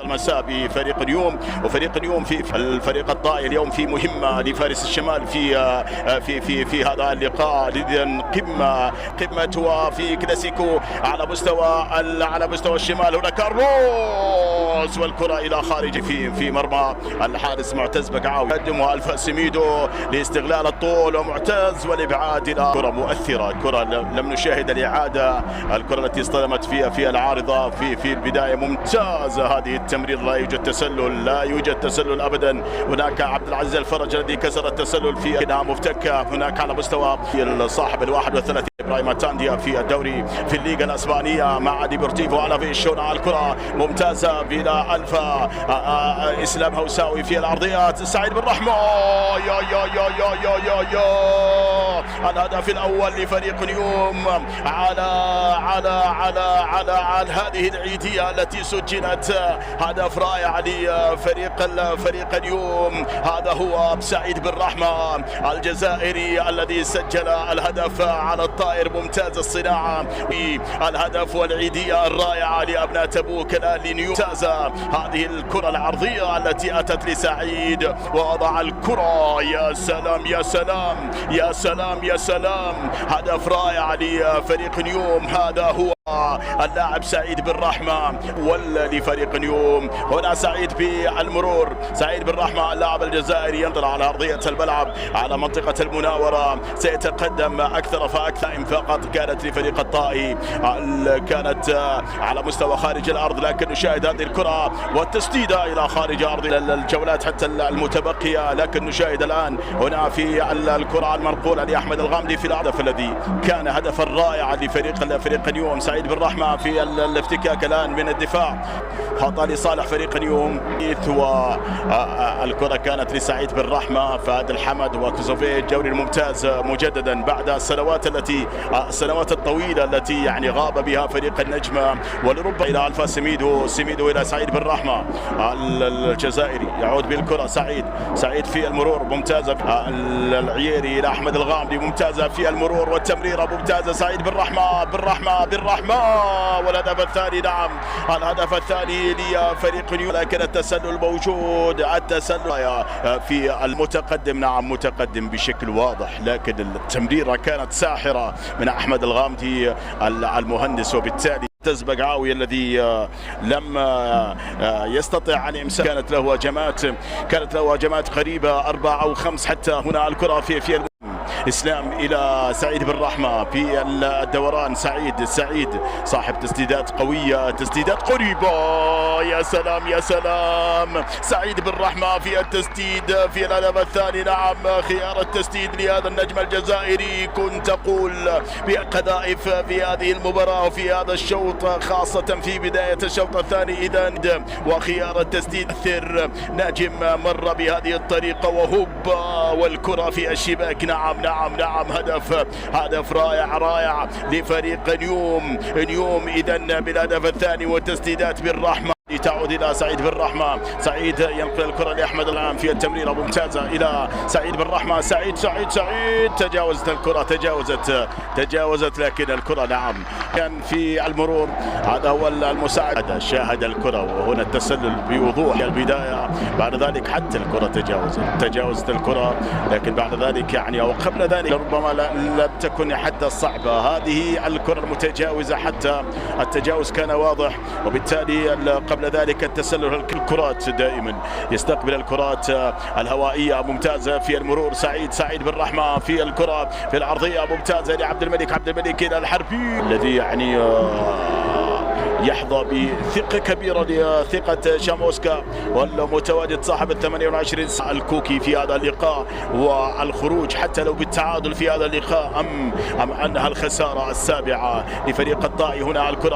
المساء بفريق نيوم. وفريق نيوم في الفريق الطائي اليوم في مهمة لفارس الشمال في هذا اللقاء. إذا قمة وفي كلاسيكو على مستوى الشمال. هنا كارلوس والكرة إلى خارج في مرمى الحارس معتز بقعاوي. يقدمها الف سميدو لاستغلال الطول، ومعتز والابعاد الى كره مؤثره. كره لم نشاهد الاعاده، الكره التي اصطدمت في العارضه في البدايه ممتازه. هذه التمرير لا يوجد تسلل ابدا. هناك عبد العزيز الفرج الذي كسر التسلل في انها مفتكه. هناك على مستوى صاحب ال 31 ابراهيم تانديا في الدوري في الليغا الاسبانيه مع ديبورتيفو الافيش. هنا الكره ممتازه بلا الفا اسلام هوساوي في الارضيات. سعيد بن رحمه الهدف الاول لفريق نيوم على هذه العيديه التي سجلت. هدف رائع لفريق نيوم. هذا هو سعيد بن رحمه الجزائري الذي سجل الهدف على الطائر. ممتاز الصناعه، الهدف والعيديه الرائعه لابناء تبوك الان لنيوم. ممتازه هذه الكره العرضيه التي اتت لسعيد ووضع الكره. يا سلام يا سلام يا سلام يا سلام، هدف رائع لفريق نيوم. هذا هو اللاعب سعيد بن رحمه ولا لفريق نيوم. هنا سعيد بالمرور، سعيد بن رحمه اللاعب الجزائري ينطلق على ارضيه الملعب على منطقه المناوره. سيتقدم اكثر فاكثر فقط كانت لفريق الطائي، كانت على مستوى خارج الارض، لكن نشاهد هذه الكره والتسديده الى خارج ارض الجولات حتى المتبقيه. لكن نشاهد الان هنا في الكره المنقوله لاحمد الغامدي في الهدف الذي كان هدفا رائعا لفريق نيوم. سعيد بن رحمه في الافتكاك الان من الدفاع، خطا لصالح فريق نيوم. والكره كانت لسعيد بن رحمه. فهد الحمد وكوزوفيتش الجولي الممتاز مجددا بعد السنوات الطويله التي يعني غاب بها فريق النجمه. ولربما الى الفا سميدو الى سعيد بن رحمه الجزائري، يعود بالكره سعيد في المرور ممتازه. العييري الى احمد الغامدي ممتازه في المرور والتمريره ممتازه. سعيد بن رحمه والهدف الثاني. نعم الهدف الثاني لفريق نيوم، لكن التسلل موجود. التسلل في المتقدم، نعم متقدم بشكل واضح، لكن التمريره كانت ساحره من احمد الغامدي المهندس. وبالتالي معتز بقعاوي الذي لم يستطيع ان يمسك. كانت له هجمات قريبه 4 أو 5 حتى. هنا الكره في اسلام الى سعيد بن رحمه في الدوران. سعيد صاحب تسديدات قويه، تسديدات قريبه. يا سلام يا سلام، سعيد بن رحمه في التسديد في الهدف الثاني. نعم خيار التسديد لهذا النجم الجزائري. كنت اقول بقذائف في هذه المباراه وفي هذا الشوط، خاصه في بدايه الشوط الثاني. اذا وخيار التسديد اثر نجم مر بهذه الطريقه وهوبا والكره في الشباك. نعم هدف رائع لفريق نيوم. اذا بالهدف الثاني والتسديدات بالرحمه تعود الى سعيد بن رحمه. سعيد ينقل الكره لاحمد العام في التمريره ممتازه الى سعيد بن رحمه. سعيد تجاوزت الكره، تجاوزت لكن الكره نعم كان في المرور. هذا هو المساعد، شاهد الكره وهنا التسلل بوضوح في البدايه. بعد ذلك حتى الكره تجاوزت الكره، لكن بعد ذلك يعني او قبل ذلك ربما لم تكن حتى الصعبه. هذه الكره المتجاوزه حتى التجاوز كان واضح، وبالتالي قبل ذلك التسلل. الكرات دائما يستقبل الكرات الهوائيه ممتازه في المرور. سعيد بن رحمه في الكره في العرضيه ممتازه لعبد الملك الى الحربي الذي يعني يحظى بثقة كبيرة لثقة شاموسكا والمتواجد صاحب 28 الكوكي في هذا اللقاء. والخروج حتى لو بالتعادل في هذا اللقاء أم أنها الخسارة السابعة لفريق الطائي. هنا الكرة